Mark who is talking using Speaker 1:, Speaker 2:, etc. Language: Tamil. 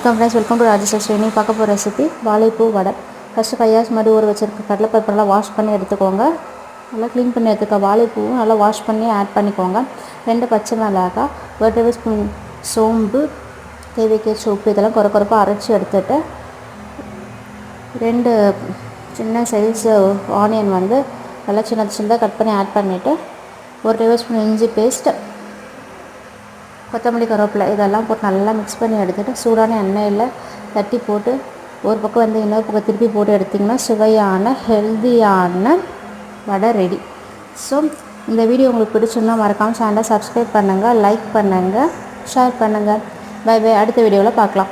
Speaker 1: Friends, welcome to Rajeswari. நீ பார்க்க போகிற ரெசிபி வாழைப்பூ வடை. ஃபஸ்ட்டு 5 hours முன்னாடி ஊற வச்சுருக்க கடலைப்பருப்பெல்லாம் வாஷ் பண்ணி எடுத்துக்கோங்க. நல்லா க்ளீன் பண்ணி எடுத்துக்க. வாழைப்பூவும் நல்லா வாஷ் பண்ணி ஆட் பண்ணிக்கோங்க. 2 பச்சை மிளகாய், 1 டேபிள் ஸ்பூன் சோம்பு, தேவைக்கேற்ற உப்பு இதெல்லாம் குறைப்பாக அரைச்சி எடுத்துகிட்டு 2 சின்ன சைஸ் ஆனியன் வந்து நல்லா சின்னதாக கட் பண்ணி ஆட் பண்ணிவிட்டு 1 டேபிள் ஸ்பூன் இஞ்சி பேஸ்ட்டு, கொத்தமல்லி, கருவேப்பிலை இதெல்லாம் போட்டு நல்லா மிக்ஸ் பண்ணி எடுத்துகிட்டு சூடான எண்ணெயில் தட்டி போட்டு ஒரு பக்கம் வந்து இன்னொரு பக்கம் திருப்பி போட்டு எடுத்திங்கன்னா சுவையான ஹெல்தியான வடை ரெடி. ஸோ இந்த வீடியோ உங்களுக்கு பிடிச்சிருந்தா மறக்காமல் சேனலை சப்ஸ்கிரைப் பண்ணுங்கள், லைக் பண்ணுங்கள், ஷேர் பண்ணுங்கள். Bye bye. அடுத்த வீடியோவில் பார்க்கலாம்.